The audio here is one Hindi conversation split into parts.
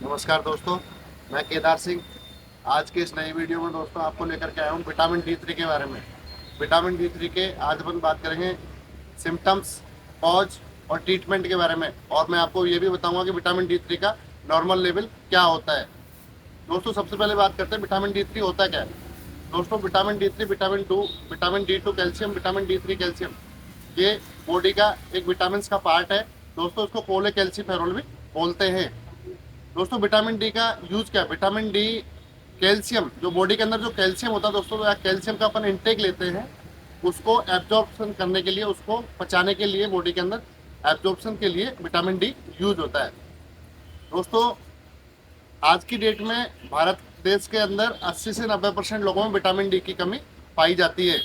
नमस्कार दोस्तों, मैं केदार सिंह। आज के इस नई वीडियो में दोस्तों आपको लेकर के आया हूँ विटामिन D3 के बारे में। विटामिन D3 के आज अपन बात करेंगे सिम्टम्स, कॉज और ट्रीटमेंट के बारे में, और मैं आपको ये भी बताऊंगा कि विटामिन D3 का नॉर्मल लेवल क्या होता है। दोस्तों सबसे पहले बात करते हैं विटामिन D3 होता क्या है। दोस्तों vitamin D3, vitamin D2 calcium, vitamin D3 calcium, ये बॉडी का एक विटामिन का पार्ट है। दोस्तों इसको कोलेकैल्सिफेरॉल भी बोलते हैं। दोस्तों विटामिन डी का यूज क्या है? विटामिन डी कैल्शियम, जो बॉडी के अंदर जो कैल्शियम होता है दोस्तों, तो कैल्शियम का अपन इंटेक लेते हैं, उसको एब्जॉर्प्शन करने के लिए, उसको पचाने के लिए, बॉडी के अंदर एब्जॉर्प्शन के लिए विटामिन डी यूज होता है। दोस्तों आज की डेट में भारत देश के अंदर 80 से 90% लोगों में विटामिन डी की कमी पाई जाती है।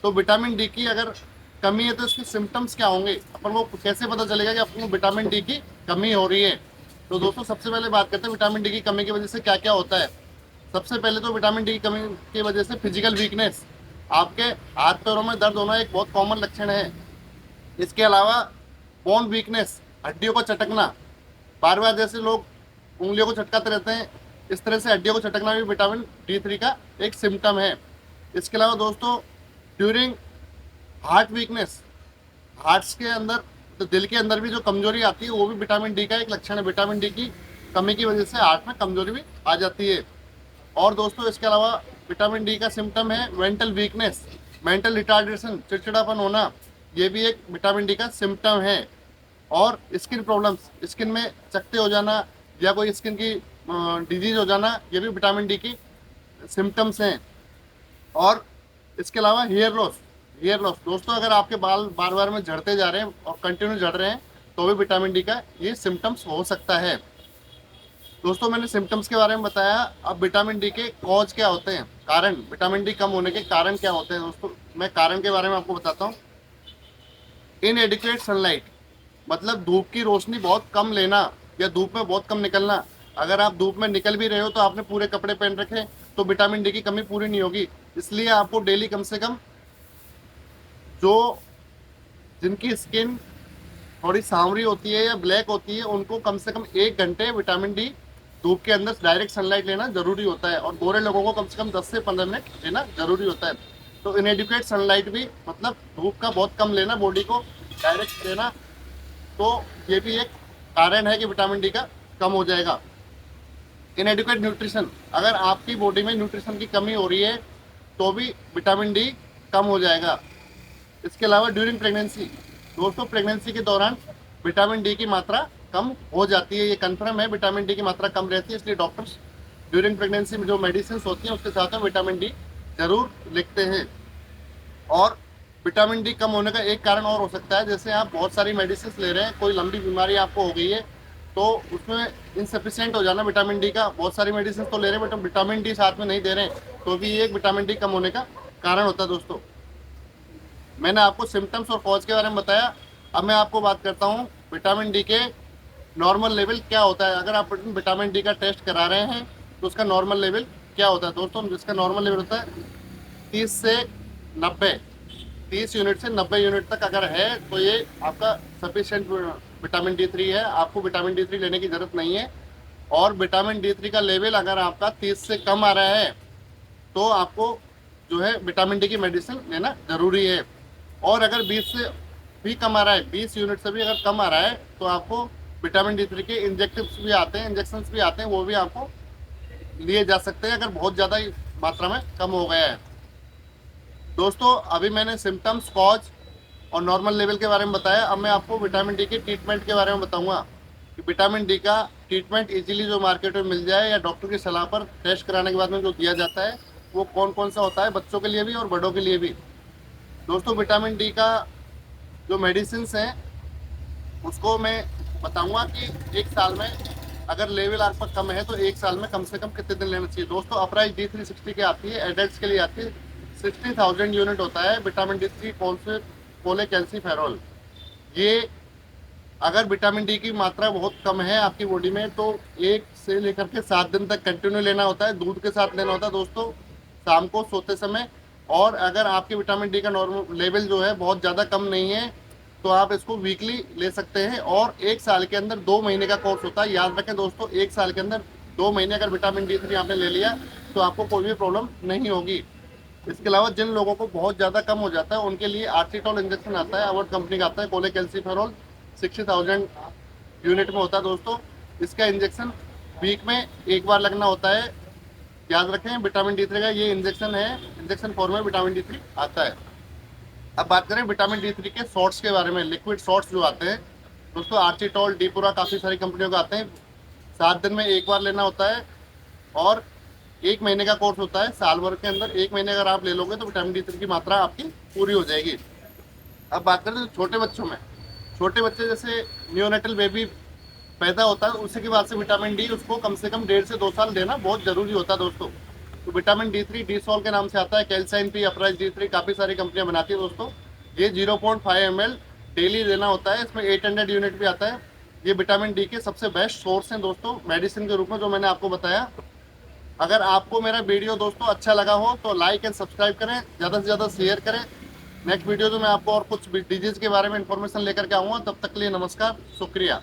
तो विटामिन डी की अगर कमी है तो इसके सिम्टम्स क्या होंगे, अपन को कैसे पता चलेगा कि अपन को विटामिन डी की कमी हो रही है। तो दोस्तों सबसे पहले बात करते हैं विटामिन डी की कमी की वजह से क्या क्या होता है। सबसे पहले तो विटामिन डी की कमी की वजह से फिजिकल वीकनेस, आपके हाथ पैरों में दर्द होना एक बहुत कॉमन लक्षण है। इसके अलावा बोन वीकनेस, हड्डियों को चटकना, बार बार जैसे लोग उंगलियों को चटकाते रहते हैं, इस तरह से हड्डियों को चटकना भी विटामिन D3 का एक सिम्टम है। इसके अलावा दोस्तों ड्यूरिंग हार्ट वीकनेस, हार्ट्स के अंदर, तो दिल के अंदर भी जो कमजोरी आती है वो भी विटामिन डी का एक लक्षण है। विटामिन डी की कमी की वजह से हार्ट में कमजोरी भी आ जाती है। और दोस्तों इसके अलावा विटामिन डी का सिम्टम है मेंटल वीकनेस, मेंटल रिटार्डेशन, चिड़चिड़ापन होना, ये भी एक विटामिन डी का सिम्टम है। और स्किन प्रॉब्लम्स, स्किन में चकते हो जाना या कोई स्किन की डिजीज हो जाना, ये भी विटामिन डी की सिम्टम्स हैं। और इसके अलावा हेयर लॉस दोस्तों, अगर आपके बाल बार बार में झड़ते जा रहे हैं और कंटिन्यू झड़ रहे हैं तो भी विटामिन डी का ये सिम्टम्स हो सकता है। दोस्तों मैंने सिम्टम्स के बारे में बताया, अब विटामिन डी के कॉज क्या होते हैं, कारण, विटामिन डी कम होने के कारण क्या होते हैं। दोस्तों मैं कारण के बारे में आपको बताता हूँ। इनएडिक्वेट सनलाइट, मतलब धूप की रोशनी बहुत कम लेना या धूप में बहुत कम निकलना। अगर आप धूप में निकल भी रहे हो तो आपने पूरे कपड़े पहन रखे तो विटामिन डी की कमी पूरी नहीं होगी। इसलिए आपको डेली कम से कम, जो जिनकी स्किन थोड़ी सांवरी होती है या ब्लैक होती है, उनको कम से कम 1 घंटे विटामिन डी धूप के अंदर डायरेक्ट सनलाइट लेना जरूरी होता है। और गोरे लोगों को कम से कम 10 से 15 मिनट लेना जरूरी होता है। तो इनएडिक्वेट सनलाइट भी, मतलब धूप का बहुत कम लेना, बॉडी को डायरेक्ट लेना, तो ये भी एक कारण है कि विटामिन डी का कम हो जाएगा। इनएडिक्वेट न्यूट्रिशन, अगर आपकी बॉडी में न्यूट्रिशन की कमी हो रही है तो भी विटामिन डी कम हो जाएगा। इसके अलावा ड्यूरिंग प्रेगनेंसी, दोस्तों प्रेगनेंसी के दौरान विटामिन डी की मात्रा कम हो जाती है, ये कंफर्म है, विटामिन डी की मात्रा कम रहती है। इसलिए डॉक्टर्स ड्यूरिंग प्रेगनेंसी में जो मेडिसिन होती हैं उसके साथ में विटामिन डी जरूर लिखते हैं। और विटामिन डी कम होने का एक कारण और हो सकता है, जैसे आप बहुत सारी मेडिसिन ले रहे हैं, कोई लंबी बीमारी आपको हो गई है तो उसमें इनसफिशियंट हो जाना विटामिन डी का। बहुत सारी मेडिसिन तो ले रहे हैं बट विटामिन डी साथ में नहीं दे रहे हैं, तो भी ये एक विटामिन डी कम होने का कारण होता है। दोस्तों मैंने आपको सिम्टम्स और कॉज के बारे में बताया, अब मैं आपको बात करता हूँ विटामिन डी के नॉर्मल लेवल क्या होता है। अगर आप विटामिन डी का टेस्ट करा रहे हैं तो उसका नॉर्मल लेवल क्या होता है। दोस्तों जिसका नॉर्मल लेवल होता है 30 से 90, 30 यूनिट से 90 यूनिट तक अगर है तो ये आपका सफिशिएंट विटामिन D3 है, आपको विटामिन D3 लेने की ज़रूरत नहीं है। और विटामिन D3 का लेवल अगर आपका 30 से कम आ रहा है तो आपको जो है विटामिन डी की मेडिसिन लेना ज़रूरी है। और अगर 20 से भी कम आ रहा है, 20 यूनिट से भी अगर कम आ रहा है तो आपको विटामिन D3 के इंजेक्टिव्स भी आते हैं, इंजेक्शंस भी आते हैं, वो भी आपको लिए जा सकते हैं अगर बहुत ज़्यादा मात्रा में कम हो गया है। दोस्तों अभी मैंने सिम्टम्स, कॉज और नॉर्मल लेवल के बारे में बताया। अब मैं आपको विटामिन डी के ट्रीटमेंट के बारे में बताऊंगा कि विटामिन डी का ट्रीटमेंट इजीली जो मार्केट में मिल जाए या डॉक्टर की सलाह पर टेस्ट कराने के बाद में जो दिया जाता है वो कौन कौन सा होता है, बच्चों के लिए भी और बड़ों के लिए भी। दोस्तों विटामिन डी का जो मेडिसिन हैं उसको मैं बताऊंगा कि एक साल में अगर लेवल आपका कम है तो एक साल में कम से कम कितने दिन लेना चाहिए। दोस्तों अपराइज D360 की आती है, एडल्ट्स के लिए आती है, 60,000 यूनिट होता है विटामिन D3 कोलेकैल्सिफेरॉल। ये अगर विटामिन डी की मात्रा बहुत कम है आपकी बॉडी में तो 1 से लेकर के 7 दिन तक कंटिन्यू लेना होता है, दूध के साथ लेना होता है दोस्तों, शाम को सोते समय। और अगर आपके विटामिन डी का नॉर्मल लेवल जो है बहुत ज़्यादा कम नहीं है तो आप इसको वीकली ले सकते हैं। और 1 साल के अंदर 2 महीने का कोर्स होता है। याद रखें दोस्तों, 1 साल के अंदर 2 महीने अगर विटामिन D3 आपने ले लिया तो आपको कोई भी प्रॉब्लम नहीं होगी। इसके अलावा जिन लोगों को बहुत ज़्यादा कम हो जाता है उनके लिए आर्टिटॉल इंजेक्शन आता है, अवॉर्ड कंपनी का आता है, कोलेकैल्सिफेरॉल 60,000 यूनिट में होता है दोस्तों। इसका इंजेक्शन वीक में 1 बार लगना होता है। याद रखें, विटामिन D3 का ये इंजेक्शन है, इंजेक्शन फॉर्म में विटामिन D3 आता है। अब बात करें विटामिन D3 के शॉट्स के बारे में, लिक्विड शॉट्स जो आते हैं दोस्तों, आर्चिटॉल, डीपुरा, काफ़ी सारी कंपनियों के आते हैं। 7 दिन में 1 बार लेना होता है और 1 महीने का कोर्स होता है। साल भर के अंदर 1 महीने अगर आप ले लोगे तो विटामिन D3 की मात्रा आपकी पूरी हो जाएगी। अब बात करें तो छोटे बच्चों में, छोटे बच्चे जैसे न्यूनेटल बेबी पैदा होता है उसी के बाद से विटामिन डी उसको कम से कम 1.5 से 2 साल देना बहुत ज़रूरी होता है दोस्तों। तो विटामिन D3 D-Sol के नाम से आता है, कैल्साइन P, अपराइज D3, काफ़ी सारी कंपनियां बनाती है दोस्तों। ये 0.5 ml डेली देना होता है। इसमें 800 यूनिट भी आता है। ये विटामिन डी के सबसे बेस्ट सोर्स हैं दोस्तों मेडिसिन के रूप में, जो मैंने आपको बताया। अगर आपको मेरा वीडियो दोस्तों अच्छा लगा हो तो लाइक एंड सब्सक्राइब करें, ज़्यादा से ज़्यादा शेयर करें। नेक्स्ट वीडियो में मैं आपको और कुछ डिजीज़ के बारे में इंफॉर्मेशन लेकर के आऊँगा। तब तक के लिए नमस्कार, शुक्रिया।